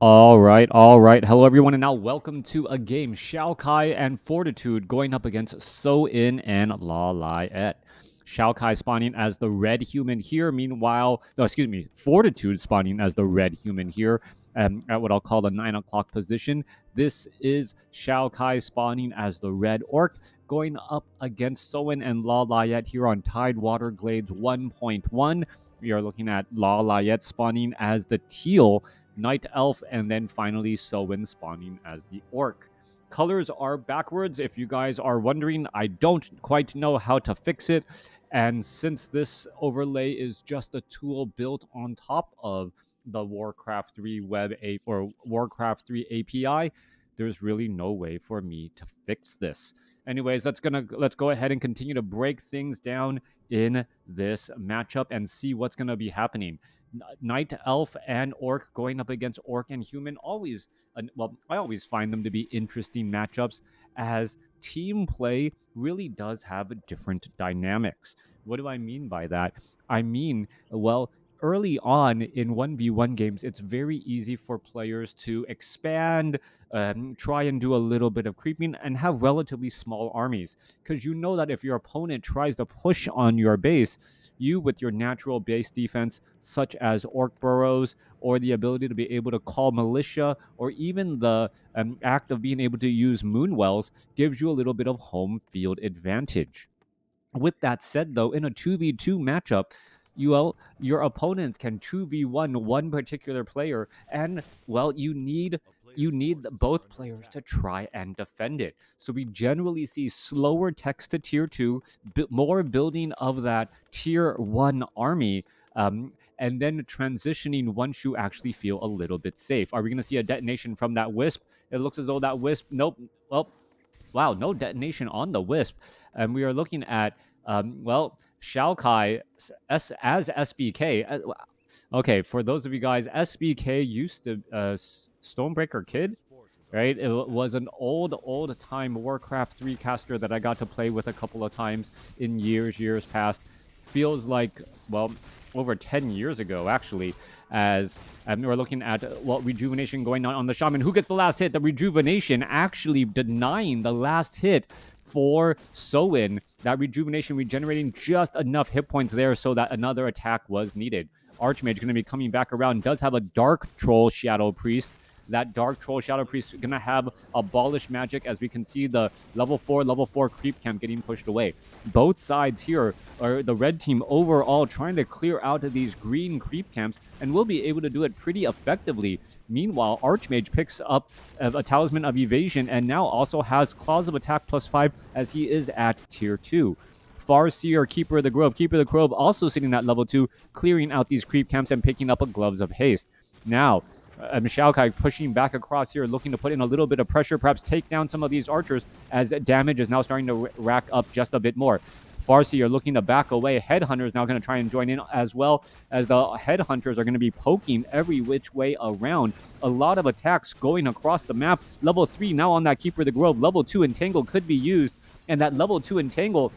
All right. Hello, everyone, and now welcome to a game. XiaoKK and Fortitude going up against So-In and LawLiet. XiaoKK spawning as the red human here. Meanwhile, no, excuse me, Fortitude spawning as the red human here at what I'll call the 9 o'clock position. This is XiaoKK spawning as the red orc going up against So-In and LawLiet here on Tidewater Glades 1.1. We are looking at LawLiet spawning as the teal Night Elf, and then finally So-In spawning as the Orc. Colors are backwards. If you guys are wondering, I don't quite know how to fix it. And since this overlay is just a tool built on top of the Warcraft 3 web or Warcraft 3 API, there's really no way for me to fix this. Anyways, let's go ahead and continue to break things down in this matchup and see what's gonna be happening. Night Elf and Orc going up against Orc and Human I always find them to be interesting matchups, as team play really does have different dynamics. What do I mean by that? I mean, well, early on in 1v1 games, it's very easy for players to expand, try and do a little bit of creeping, and have relatively small armies. Because you know that if your opponent tries to push on your base, you, with your natural base defense, such as Orc Burrows, or the ability to be able to call militia, or even the act of being able to use Moonwells, gives you a little bit of home field advantage. With that said, though, in a 2v2 matchup, your opponents can 2v1 one particular player, and you need both players to try and defend it. So we generally see slower text to tier 2, more building of that tier 1 army, and then transitioning once you actually feel a little bit safe. Are we going to see a detonation from that Wisp? It looks as though that Wisp, nope. Well, wow, no detonation on the Wisp. And we are looking at, XiaoKK as SBK. Okay, for those of you guys, SBK used to Stonebreaker Kid, right? It was an old time Warcraft 3 caster that I got to play with a couple of times in years past. Feels like, over 10 years ago, actually, as we're looking at rejuvenation going on the shaman. Who gets the last hit? The rejuvenation actually denying the last hit for So-In. That rejuvenation regenerating just enough hit points there so that another attack was needed. Archmage going to be coming back around. Does have a Dark Troll Shadow Priest. That Dark Troll Shadow Priest is going to have Abolish Magic, as we can see the level 4 creep camp getting pushed away. Both sides here are the red team overall trying to clear out of these green creep camps, and will be able to do it pretty effectively. Meanwhile, Archmage picks up a Talisman of Evasion and now also has Claws of Attack +5 as he is at tier 2. Farseer, Keeper of the Grove also sitting at level 2, clearing out these creep camps and picking up a Gloves of Haste. Now, XiaoKK pushing back across here, looking to put in a little bit of pressure, perhaps take down some of these archers, as damage is now starting to rack up just a bit more. Farseer looking to back away. Headhunter is now going to try and join in, as well as the Headhunters are going to be poking every which way around. A lot of attacks going across the map. Level 3 now on that Keeper of the Grove. Level 2 Entangle could be used, and that level 2 Entangle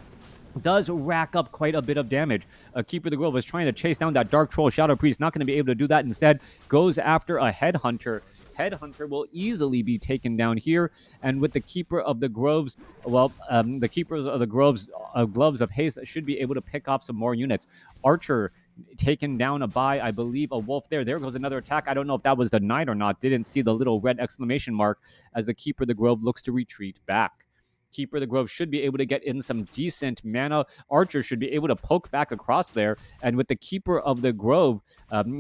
does rack up quite a bit of damage. Keeper of the Grove is trying to chase down that Dark Troll Shadow Priest. Not going to be able to do that. Instead, goes after a Headhunter. Headhunter will easily be taken down here. And with the Keeper of the Groves, the Keepers of the Groves Gloves of Haste should be able to pick off some more units. Archer taken down by, I believe, a wolf there. There goes another attack. I don't know if that was denied or not. Didn't see the little red exclamation mark as the Keeper of the Grove looks to retreat back. Keeper of the Grove should be able to get in some decent mana. Archer should be able to poke back across there. And with the Keeper of the Grove,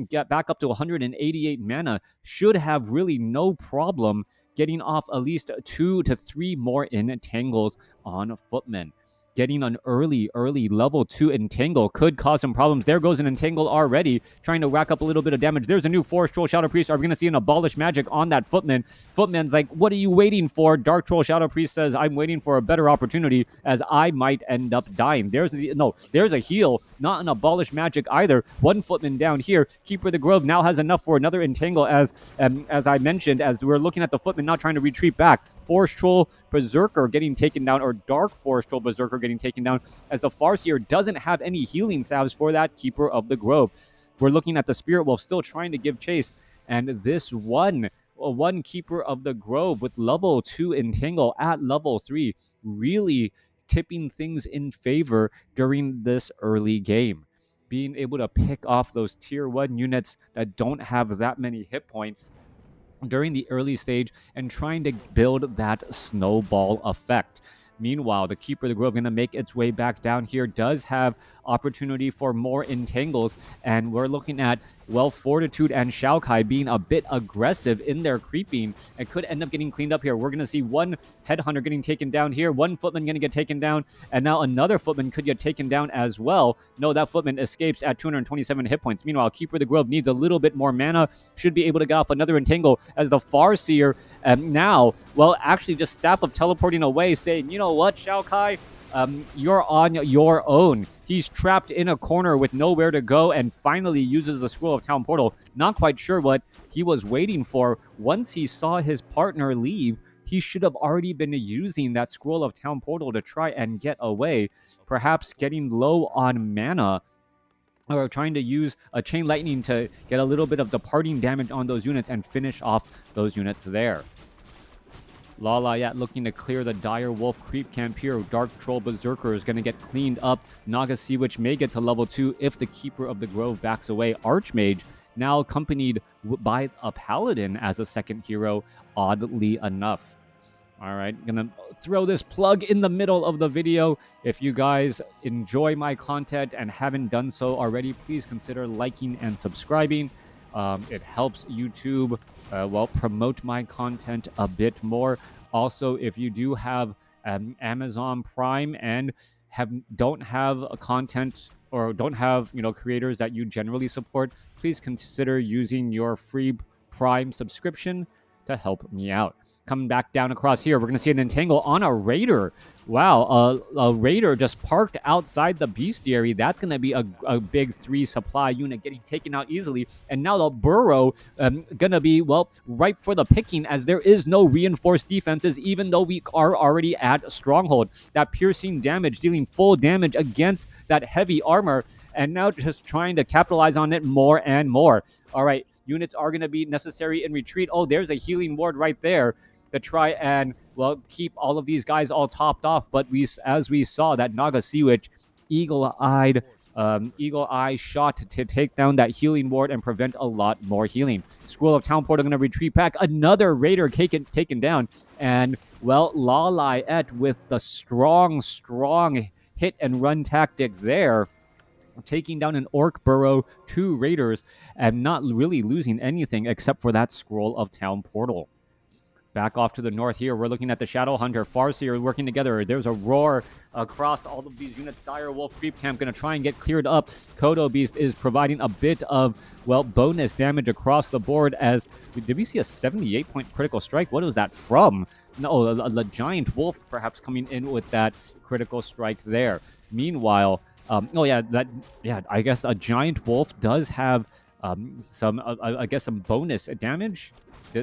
get back up to 188 mana, should have really no problem getting off at least 2 to 3 more entangles on Footmen. Getting an early level 2 Entangle could cause some problems. There goes an Entangle already, trying to rack up a little bit of damage. There's a new Forest Troll Shadow Priest. Are we going to see an Abolish Magic on that Footman? Footman's like, what are you waiting for? Dark Troll Shadow Priest says, I'm waiting for a better opportunity, as I might end up dying. There's a heal, not an Abolish Magic either. One Footman down here. Keeper of the Grove now has enough for another Entangle, as I mentioned, as we're looking at the Footman not trying to retreat back. Forest Troll Berserker getting taken down, or Dark Forest Troll Berserker getting taken down, as the Farseer doesn't have any healing salves for that Keeper of the Grove. We're looking at the Spirit Wolf still trying to give chase. And this one Keeper of the Grove with level 2 Entangle at level 3 really tipping things in favor during this early game. Being able to pick off those tier 1 units that don't have that many hit points during the early stage and trying to build that snowball effect. Meanwhile, the Keeper of the Grove going to make its way back down here, does have opportunity for more entangles, and we're looking at, well, Fortitude and XiaoKK being a bit aggressive in their creeping. It could end up getting cleaned up here. We're going to see one Headhunter getting taken down here, one Footman going to get taken down, and now another Footman could get taken down as well. No, that Footman escapes at 227 hit points. Meanwhile, Keeper of the Grove needs a little bit more mana, should be able to get off another entangle as the Farseer now, well, actually just Staff of Teleporting away, saying, you know what, XiaoKK, you're on your own. He's trapped in a corner with nowhere to go and finally uses the Scroll of Town Portal. Not quite sure what he was waiting for. Once he saw his partner leave, he should have already been using that Scroll of Town Portal to try and get away, perhaps getting low on mana, or trying to use a Chain Lightning to get a little bit of departing damage on those units and finish off those units there. LawLiet looking to clear the Dire Wolf creep camp here. Dark Troll Berserker is going to get cleaned up. Naga Sea Witch may get to level 2 if the Keeper of the Grove backs away. Archmage now accompanied by a Paladin as a second hero, oddly enough. All right, gonna throw this plug in the middle of the video. If you guys enjoy my content and haven't done so already, please consider liking and subscribing. It helps YouTube, promote my content a bit more. Also, if you do have Amazon Prime and don't have a content or don't have creators that you generally support, please consider using your free Prime subscription to help me out. Coming back down across here, we're going to see an entangle on a Raider. Wow, a Raider just parked outside the bestiary. That's going to be a big 3 supply unit getting taken out easily. And now the Burrow going to be, well, ripe for the picking, as there is no reinforced defenses, even though we are already at Stronghold. That piercing damage, dealing full damage against that heavy armor, and now just trying to capitalize on it more and more. All right, units are going to be necessary in retreat. Oh, there's a healing ward right there to try and, well, keep all of these guys all topped off. But as we saw, that Naga Sea Witch, eagle-eye shot to take down that healing ward and prevent a lot more healing. Scroll of Town Portal going to retreat back. Another Raider taken down. And, well, LawLiet with the strong hit and run tactic there, taking down an Orc Burrow, 2 Raiders, and not really losing anything except for that Scroll of Town Portal. Back off to the north here, we're looking at the Shadow Hunter, Farseer working together. There's a roar across all of these units. Dire Wolf Creep Camp going to try and get cleared up. Kodo Beast is providing a bit of, well, bonus damage across the board. As did we see a 78-point critical strike? What was that from? No, the Giant Wolf perhaps coming in with that critical strike there. Meanwhile, I guess a Giant Wolf does have some bonus damage.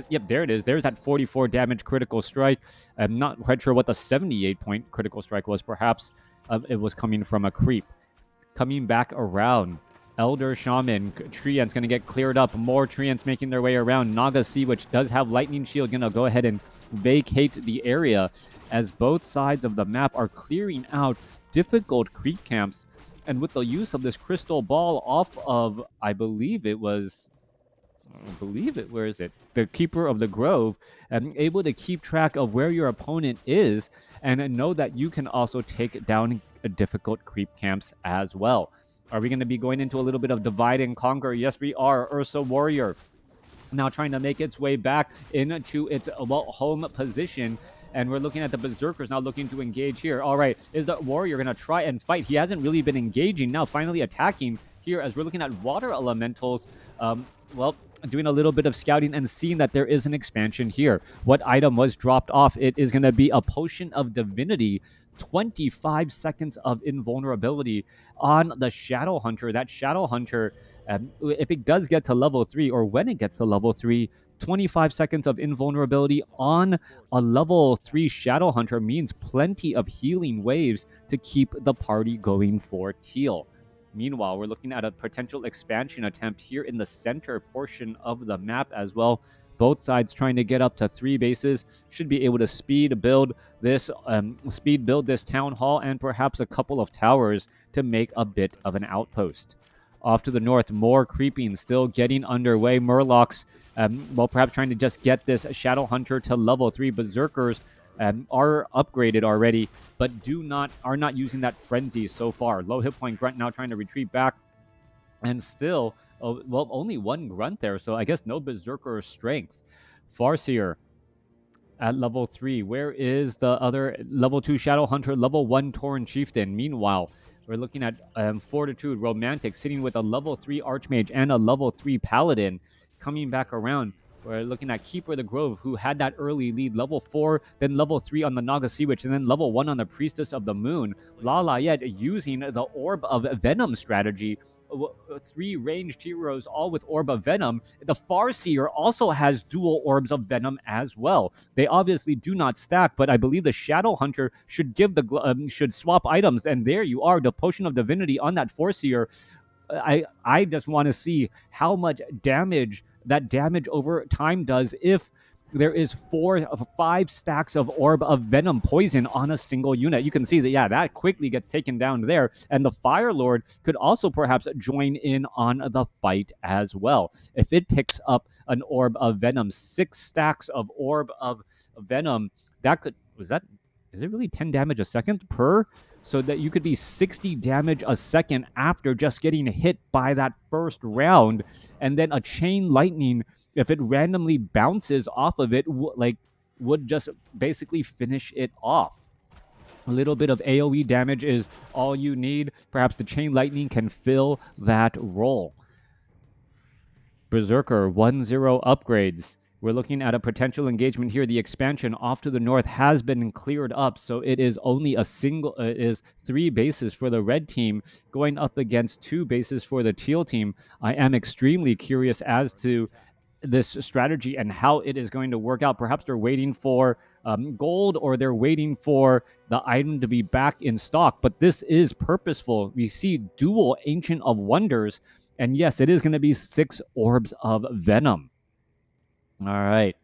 Yep, there it is. There's that 44 damage critical strike. I'm not quite sure what the 78-point critical strike was. Perhaps it was coming from a creep. Coming back around, Elder Shaman, Treants going to get cleared up. More Treants making their way around. Naga Sea, which does have Lightning Shield, going to go ahead and vacate the area, as both sides of the map are clearing out difficult creep camps. And with the use of this crystal ball off of, where is it? The Keeper of the Grove, able to keep track of where your opponent is and know that you can also take down difficult creep camps as well. Are we going to be going into a little bit of divide and conquer? Yes, we are. Ursa Warrior now trying to make its way back into its home position. And we're looking at the Berserkers now looking to engage here. All right, is the Warrior going to try and fight? He hasn't really been engaging. Now finally attacking here, as we're looking at Water Elementals. Doing a little bit of scouting and seeing that there is an expansion here. What item was dropped off? It is going to be a Potion of Divinity, 25 seconds of invulnerability on the Shadow Hunter. That Shadow Hunter, if it does get to level 3, or when it gets to level 3, 25 seconds of invulnerability on a level 3 Shadow Hunter means plenty of healing waves to keep the party going for Teal. Meanwhile, we're looking at a potential expansion attempt here in the center portion of the map as well. Both sides trying to get up to 3 bases. Should be able to speed build this town hall and perhaps a couple of towers to make a bit of an outpost. Off to the north, more creeping still getting underway. Murlocs, perhaps trying to just get this Shadow Hunter to level 3. Berserkers are upgraded already, but are not using that frenzy so far. Low hit point Grunt now trying to retreat back, and still, only one Grunt there, so I guess no Berserker strength. Farseer at level 3. Where is the other level 2 Shadow Hunter, level 1 Tauren Chieftain? Meanwhile, we're looking at Fortitude Romantic sitting with a level 3 Archmage and a level 3 Paladin coming back around. We're looking at Keeper of the Grove, who had that early lead, level 4, then level 3 on the Naga Sea Witch, and then level 1 on the Priestess of the Moon. LawLiet using the Orb of Venom strategy. 3 ranged heroes, all with Orb of Venom. The Farseer also has dual Orbs of Venom as well. They obviously do not stack, but I believe the Shadow Hunter should give should swap items, and there you are, the Potion of Divinity on that Farseer. I just want to see how much damage that damage over time does if there is 4 of 5 stacks of Orb of Venom poison on a single unit. You can see that, yeah, that quickly gets taken down there. And the Fire Lord could also perhaps join in on the fight as well. If it picks up an Orb of Venom, 6 stacks of Orb of Venom, that could, is it really 10 damage a second per? So that you could be 60 damage a second after just getting hit by that first round. And then a Chain Lightning, if it randomly bounces off of it, would just basically finish it off. A little bit of AoE damage is all you need. Perhaps the Chain Lightning can fill that role. Berserker 1-0 upgrades. We're looking at a potential engagement here. The expansion off to the north has been cleared up, so it is only it is 3 bases for the red team going up against 2 bases for the teal team. I am extremely curious as to this strategy and how it is going to work out. Perhaps they're waiting for gold, or they're waiting for the item to be back in stock, but this is purposeful. We see dual Ancient of Wonders, and yes, it is going to be 6 Orbs of Venom. All right.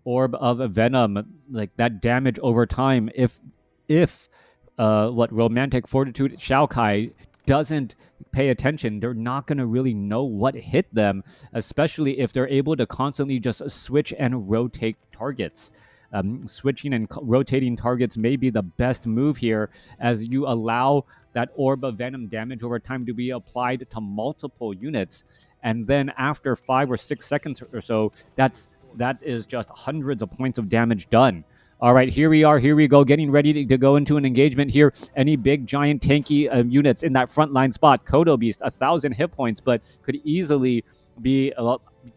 Orb of Venom, like that damage over time. If Romantic Fortitude XiaoKK doesn't pay attention, they're not going to really know what hit them, especially if they're able to constantly just switch and rotate targets. Switching and rotating targets may be the best move here, as you allow that Orb of Venom damage over time to be applied to multiple units. And then after 5 or 6 seconds or so, that is just hundreds of points of damage done. All right, here we are. Here we go, getting ready to go into an engagement here. Any big, giant, tanky units in that frontline spot. Kodo Beast, 1,000 hit points, but could easily be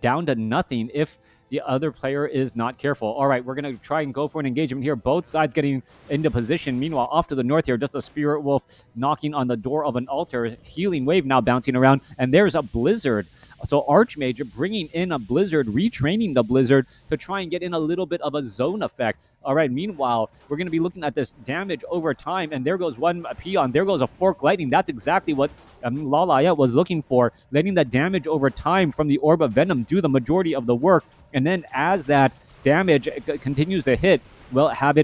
down to nothing if the other player is not careful. All right, we're going to try and go for an engagement here. Both sides getting into position. Meanwhile, off to the north here, just a Spirit Wolf knocking on the door of an altar. Healing Wave now bouncing around. And there's a Blizzard. So Archmage bringing in a Blizzard, retraining the Blizzard to try and get in a little bit of a zone effect. All right, meanwhile, we're going to be looking at this damage over time. And there goes one Peon. There goes a Fork Lightning. That's exactly what LawLiet was looking for. Letting the damage over time from the Orb of Venom do the majority of the work. And then as that damage continues to hit, well, have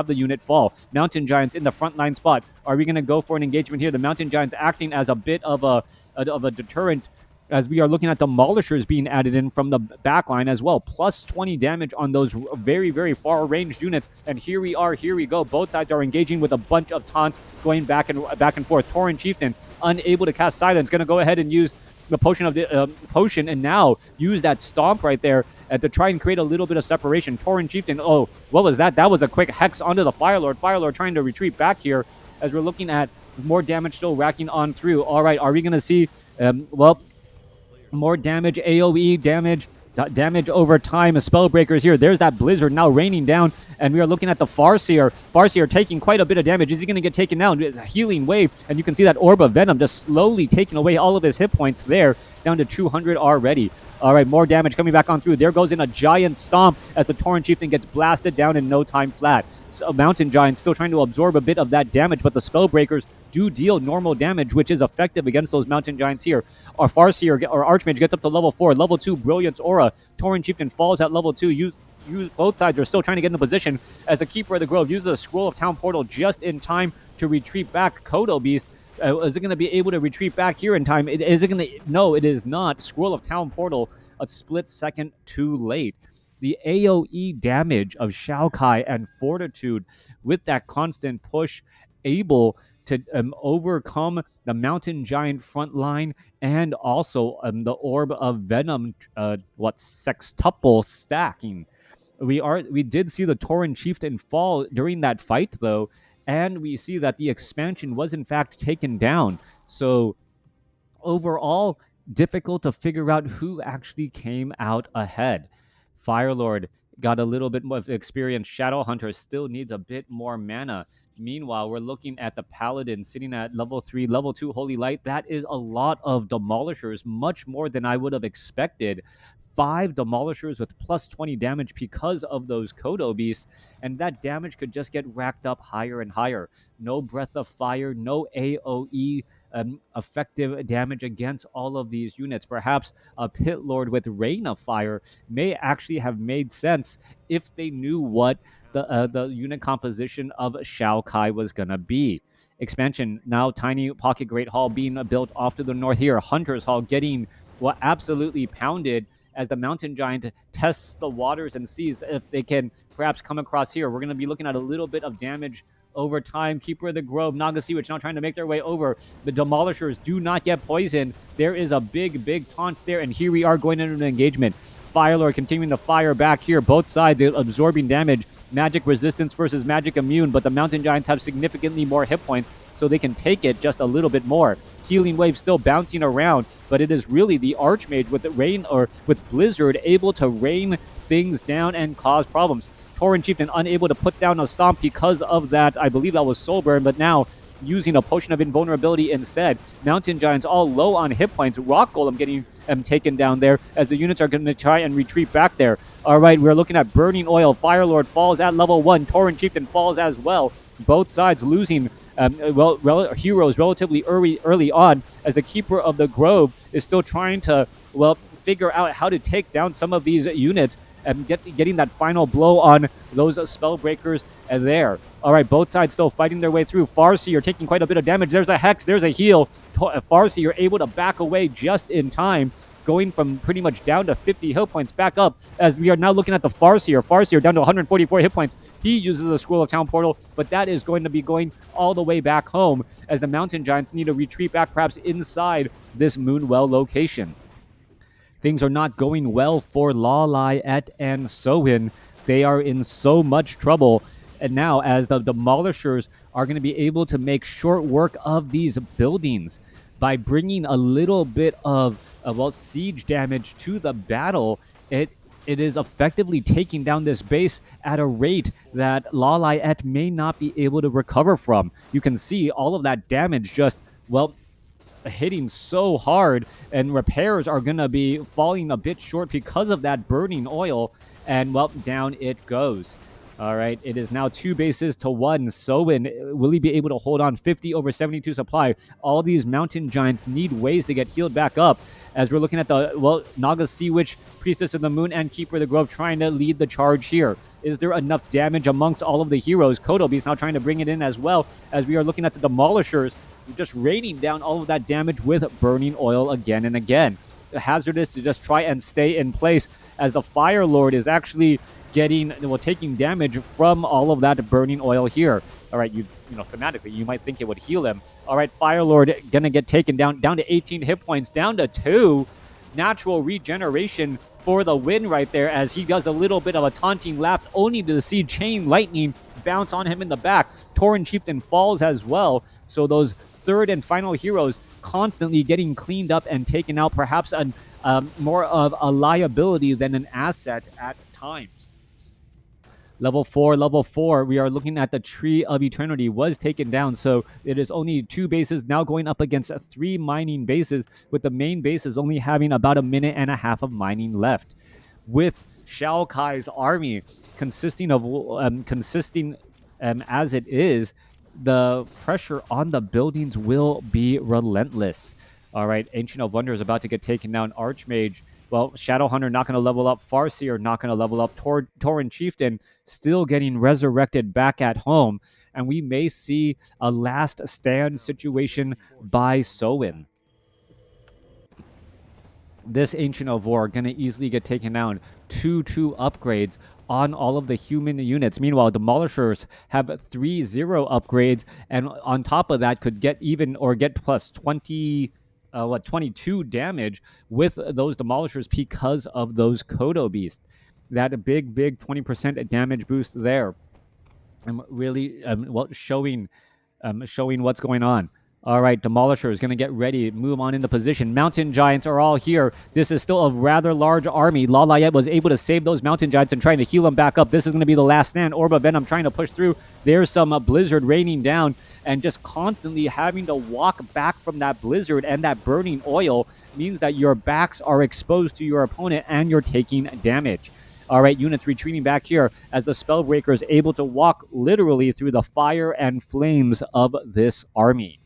the unit fall. Mountain Giants in the front line spot. Are we going to go for an engagement here? The Mountain Giants acting as a bit of a deterrent, as we are looking at Demolishers being added in from the back line as well. Plus 20 damage on those very, very far-ranged units. And here we are. Here we go. Both sides are engaging with a bunch of taunts going back and forth. Tauren Chieftain, unable to cast Silence, going to go ahead and use the potion of the potion, and now use that stomp right there to try and create a little bit of separation. Tauren Chieftain, oh, what was that? That was a quick hex onto the Fire Lord. Fire Lord trying to retreat back here as we're looking at more damage still racking on through. All right, are we going to see, more damage, AoE damage over time. Spellbreakers here. There's that Blizzard now raining down, and we are looking at the Farseer. Farseer taking quite a bit of damage. Is he going to get taken down? It's a Healing Wave, and you can see that Orb of Venom just slowly taking away all of his hit points there, down to 200 already. All right, more damage coming back on through. There goes in a giant stomp as the Tauren Chieftain gets blasted down in no time flat. So Mountain Giant still trying to absorb a bit of that damage, but the Spellbreakers do deal normal damage, which is effective against those mountain giants here. Our Farseer or Archmage gets up to level 4. Level 2, Brilliance Aura. Tauren Chieftain falls at level 2. Use both sides are still trying to get into position as the Keeper of the Grove uses a Scroll of Town Portal just in time to retreat back. Kodo Beast, is it going to be able to retreat back here in time? Is it going to? No, it is not. Scroll of Town Portal, a split second too late. The AoE damage of XiaoKK and Fortitude with that constant push, able to overcome the Mountain Giant front line and also the Orb of Venom, sextuple stacking. We did see the Tauren Chieftain fall during that fight, though, and we see that the expansion was in fact taken down. So overall, difficult to figure out who actually came out ahead. Firelord got a little bit more experience. Shadowhunter still needs a bit more mana. Meanwhile, we're looking at the Paladin sitting at level 3, level 2 Holy Light. That is a lot of Demolishers, much more than I would have expected. 5 Demolishers with plus 20 damage because of those Kodo Beasts, and that damage could just get racked up higher and higher. No Breath of Fire, no AoE effective damage against all of these units. Perhaps a Pit Lord with Rain of Fire may actually have made sense if they knew what the unit composition of XiaoKK was going to be. Expansion, now Tiny Pocket Great Hall being built off to the north here. Hunter's Hall getting absolutely pounded as the Mountain Giant tests the waters and sees if they can perhaps come across here. We're going to be looking at a little bit of damage over time. Keeper of the Grove, Naga Sea Witch now trying to make their way over. The Demolishers do not get poisoned. There is a big taunt there, and here we are going into an engagement. Firelord continuing to fire back here. Both sides absorbing damage. Magic resistance versus magic immune, but the Mountain Giants have significantly more hit points, so they can take it just a little bit more. Healing Wave still bouncing around, but it is really the Archmage with the rain or with Blizzard able to rain things down and cause problems. Tauren Chieftain unable to put down a stomp because of that. I believe that was Soulburn, but now using a Potion of Invulnerability instead. Mountain Giants all low on hit points. Rock Golem getting taken down there as the units are going to try and retreat back there. All right, we're looking at Burning Oil. Firelord falls at level 1. Tauren Chieftain falls as well. Both sides losing heroes relatively early on as the Keeper of the Grove is still trying to, figure out how to take down some of these units and getting that final blow on those Spellbreakers there. All right, both sides still fighting their way through. Farseer taking quite a bit of damage. There's a Hex. There's a heal. Farseer able to back away just in time, going from pretty much down to 50 hit points back up as we are now looking at the Farseer. Farseer down to 144 hit points. He uses a Scroll of Town Portal, but that is going to be going all the way back home as the Mountain Giants need to retreat back perhaps inside this Moonwell location. Things are not going well for LawLiet and Sohin. They are in so much trouble. And now, as the Demolishers are going to be able to make short work of these buildings by bringing a little bit of siege damage to the battle, it is effectively taking down this base at a rate that LawLiet may not be able to recover from. You can see all of that damage just, hitting so hard, and repairs are going to be falling a bit short because of that burning oil, and down it goes. All right, it is now 2 bases to 1. Sohin, will he be able to hold on? 50 over 72 supply. All these Mountain Giants need ways to get healed back up as we're looking at the, Naga Sea Witch, Priestess of the Moon, and Keeper of the Grove trying to lead the charge here. Is there enough damage amongst all of the heroes? Kodo Beast now trying to bring it in as well as we are looking at the Demolishers just raining down all of that damage with burning oil again and again. Hazardous to just try and stay in place as the Fire Lord is actually taking damage from all of that burning oil here. All right, thematically, you might think it would heal him. All right, Fire Lord gonna get taken down to 18 hit points, down to 2. Natural regeneration for the win right there as he does a little bit of a taunting laugh, only to see Chain Lightning bounce on him in the back. Tauren Chieftain falls as well, so those third and final heroes constantly getting cleaned up and taken out, perhaps more of a liability than an asset at times. Level 4, we are looking at the Tree of Eternity was taken down, so it is only 2 bases now going up against 3 mining bases, with the main bases only having about a minute and a half of mining left. With XiaoKK's army consisting as it is, the pressure on the buildings will be relentless. All right, Ancient of Wonder is about to get taken down. Archmage, well, Shadowhunter not going to level up. Farseer not going to level up. Tauren Chieftain still getting resurrected back at home. And we may see a last stand situation by Soin. This Ancient of War going to easily get taken down. 2-2 upgrades on all of the human units. Meanwhile, Demolishers have 3-0 upgrades, and on top of that could get even or get plus 22 damage with those Demolishers because of those Kodo Beasts. That big 20% damage boost there. I'm really showing what's going on. All right, Demolisher is going to get ready, move on into position. Mountain Giants are all here. This is still a rather large army. LawLiet was able to save those Mountain Giants and trying to heal them back up. This is going to be the last stand. Orb of Venom trying to push through. There's some Blizzard raining down, and just constantly having to walk back from that Blizzard and that burning oil means that your backs are exposed to your opponent and you're taking damage. All right, units retreating back here as the Spellbreaker is able to walk literally through the fire and flames of this army.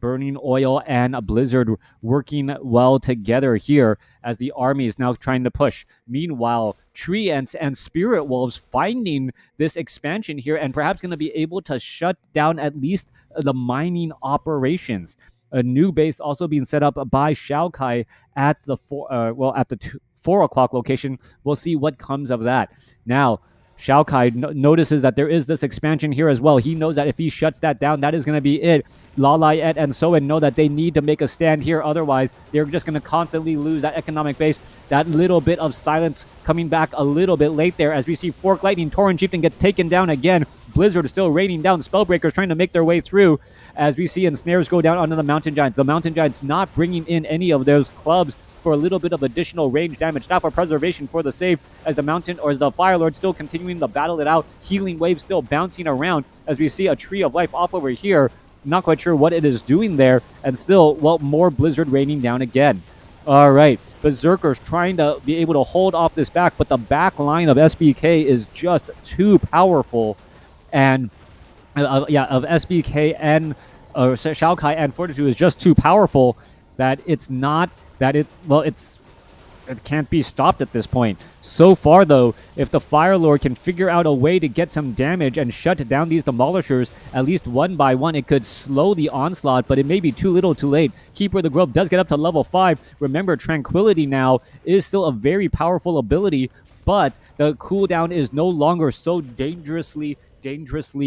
Burning oil and a blizzard working well together here as the army is now trying to push. Meanwhile, Treants and Spirit Wolves finding this expansion here and perhaps going to be able to shut down at least the mining operations. A new base also being set up by XiaoKK at the 4 o'clock location. We'll see what comes of that. Now, XiaoKK notices that there is this expansion here as well. He knows that if he shuts that down, that is going to be it. LawLiet and Soin know that they need to make a stand here. Otherwise, they're just going to constantly lose that economic base. That little bit of silence coming back a little bit late there as we see Fork Lightning. Tauren Chieftain gets taken down again. Blizzard is still raining down. Spellbreakers trying to make their way through as we see ensnares go down onto the Mountain Giants. The Mountain Giants not bringing in any of those clubs for a little bit of additional range damage. Staff of Preservation for the save as the Mountain or as the Fire Lord still continuing to battle it out. Healing Wave still bouncing around as we see a Tree of Life off over here. Not quite sure what it is doing there. And still, well, more Blizzard raining down again. All right, Berserkers trying to be able to hold off this back, but the back line of SBK is just too powerful. And of SBK and XiaoKK and Fortitude is just too powerful that it's not that it can't be stopped at this point. So far, though, if the Fire Lord can figure out a way to get some damage and shut down these Demolishers, at least one by one, it could slow the onslaught, but it may be too little too late. Keeper of the Grove does get up to level 5. Remember, Tranquility now is still a very powerful ability, but the cooldown is no longer so dangerously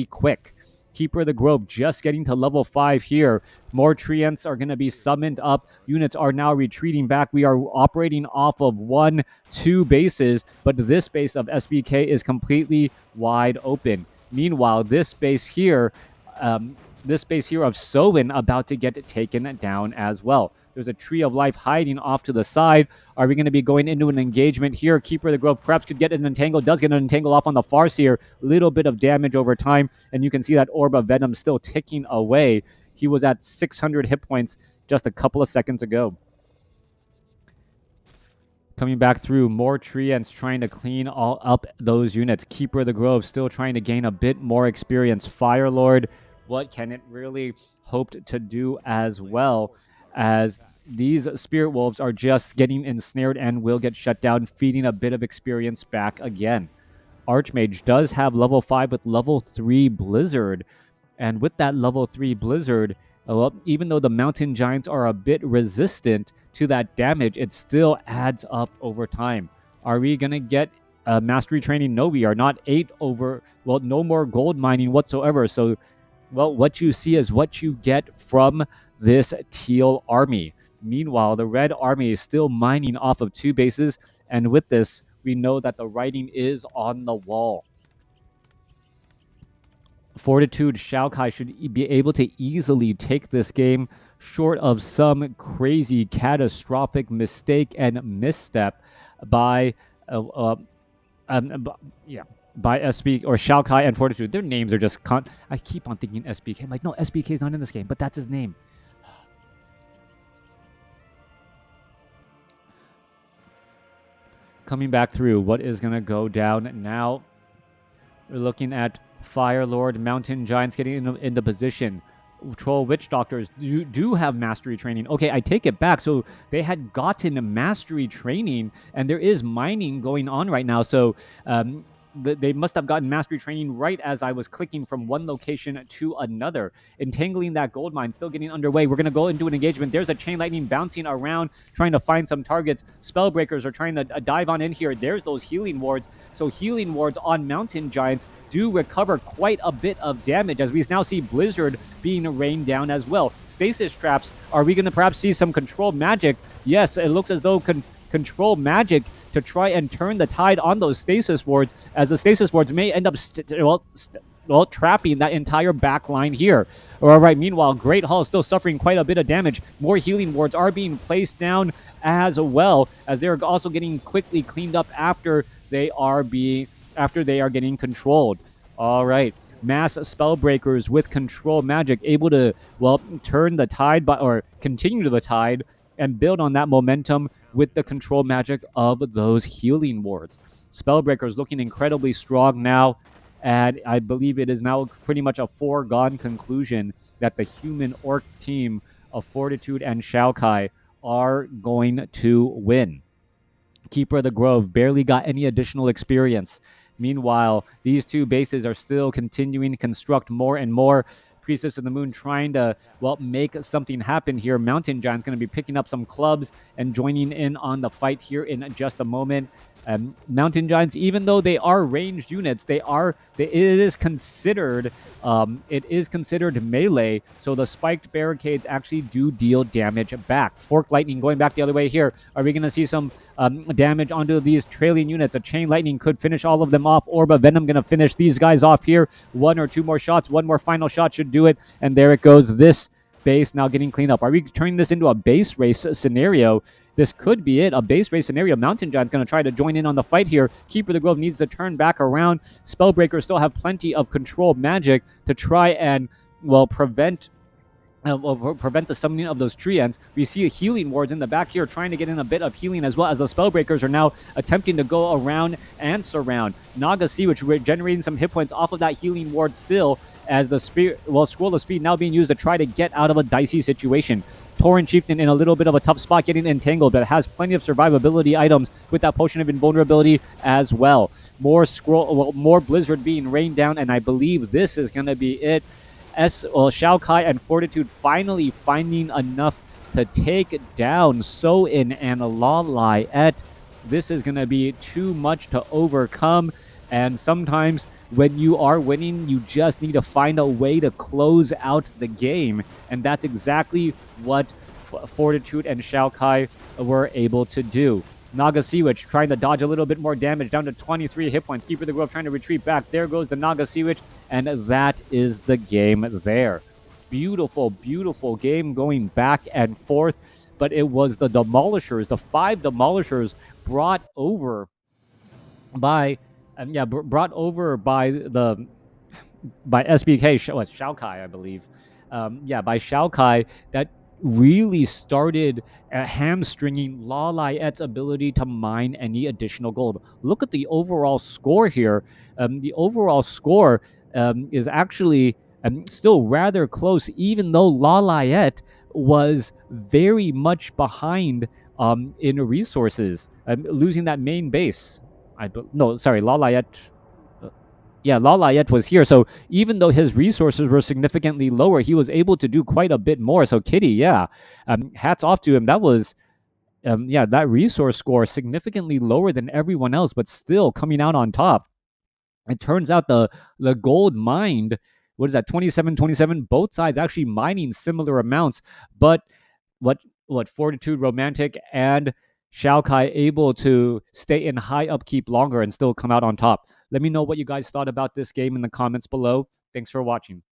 quick. Keeper of the Grove just getting to level 5 here. More Treants are going to be summoned up. Units are now retreating back. We are operating off of 1-2 bases, but this base of SBK is completely wide open. Meanwhile, this base here of Soin about to get taken down as well. There's a Tree of Life hiding off to the side. Are we going to be going into an engagement here? Keeper of the Grove perhaps could get an entangle. Does get an entangle off on the Farseer. Little bit of damage over time. And you can see that Orb of Venom still ticking away. He was at 600 hit points just a couple of seconds ago. Coming back through, more Treants trying to clean all up those units. Keeper of the Grove still trying to gain a bit more experience. Fire Lord, what can it really hope to do as well, as these Spirit Wolves are just getting ensnared and will get shut down, feeding a bit of experience back again. Archmage does have level 5 with level 3 Blizzard. And with that level 3 Blizzard, well, even though the Mountain Giants are a bit resistant to that damage, it still adds up over time. Are we going to get mastery training? No, we are not. 8 over, well, no more gold mining whatsoever. So, well, what you see is what you get from this teal army. Meanwhile, the red army is still mining off of 2 bases. And with this, we know that the writing is on the wall. Fortitude XiaoKK should be able to easily take this game, short of some crazy catastrophic mistake and misstep by SB or XiaoKK and Fortitude. Their names are just I keep on thinking SBK. I'm like, no, SBK is not in this game, but that's his name. Coming back through, what is going to go down now? We're looking at Fire Lord, Mountain Giants getting into position. Troll Witch Doctors do have mastery training. Okay, I take it back. So they had gotten mastery training, and there is mining going on right now. So they must have gotten mastery training right as I was clicking from one location to another. Entangling that gold mine, still getting underway. We're going to go into an engagement. There's a chain lightning bouncing around, trying to find some targets. Spellbreakers are trying to dive on in here. There's those healing wards. So healing wards on Mountain Giants do recover quite a bit of damage, as we now see Blizzard being rained down as well. Stasis traps. Are we going to perhaps see some control magic? Yes, it looks as though control magic to try and turn the tide on those stasis wards, as the stasis wards may end up trapping that entire back line here. All right, meanwhile, Great Hall is still suffering quite a bit of damage. More healing wards are being placed down as well, as they're also getting quickly cleaned up after they are getting controlled. All right. Mass Spellbreakers with control magic able to, turn the tide or continue the tide and build on that momentum with the control magic of those healing wards. Spellbreakers looking incredibly strong now, and I believe it is now pretty much a foregone conclusion that the human orc team of Fortitude and XiaoKK are going to win. Keeper of the Grove barely got any additional experience. Meanwhile, these two bases are still continuing to construct more and more. Priestess of the Moon trying to, make something happen here. Mountain Giant's going to be picking up some clubs and joining in on the fight here in just a moment. Mountain Giants, even though they are ranged units, it is considered melee, so the spiked barricades actually do deal damage back. Fork Lightning going back the other way here. Are we going to see some damage onto these trailing units? A Chain Lightning could finish all of them off. Orb of Venom going to finish these guys off here. One or two more shots. One more final shot should do it. And there it goes. This base now getting cleaned up. Are we turning this into a base race scenario? This could be it, a base race scenario. Mountain Giant's going to try to join in on the fight here. Keeper of the Grove needs to turn back around. Spellbreakers still have plenty of control magic to try and, prevent the summoning of those tree ends. We see healing wards in the back here trying to get in a bit of healing, as well as the Spellbreakers are now attempting to go around and surround. Naga Sea, which we're generating some hit points off of that healing ward still, as the Scroll of Speed now being used to try to get out of a dicey situation. Tauren Chieftain in a little bit of a tough spot getting entangled, but has plenty of survivability items with that Potion of Invulnerability as well. More Blizzard being rained down, and I believe this is going to be it. XiaoKK and Fortitude finally finding enough to take down So-In and LawLiet. This is going to be too much to overcome, and sometimes when you are winning, you just need to find a way to close out the game, and that's exactly what Fortitude and XiaoKK were able to do. Naga Sea Witch trying to dodge a little bit more damage, down to 23 hit points. Keeper of the Grove trying to retreat back. There goes the Naga Sea Witch, and that is the game there. Beautiful, beautiful game going back and forth, but it was the Demolishers, the 5 Demolishers brought over by SBK, XiaoKK, I believe. By XiaoKK, that really started hamstringing LawLiet's ability to mine any additional gold. Look at the overall score here. The overall score is actually still rather close, even though LawLiet was very much behind in resources, losing that main base. LawLiet. LawLiet was here. So even though his resources were significantly lower, he was able to do quite a bit more. So Kitty, hats off to him. That was, that resource score significantly lower than everyone else, but still coming out on top. It turns out the gold mined, what is that, 27, both sides actually mining similar amounts, but what Fortitude, Romantic, and XiaoKK able to stay in high upkeep longer and still come out on top. Let me know what you guys thought about this game in the comments below. Thanks for watching.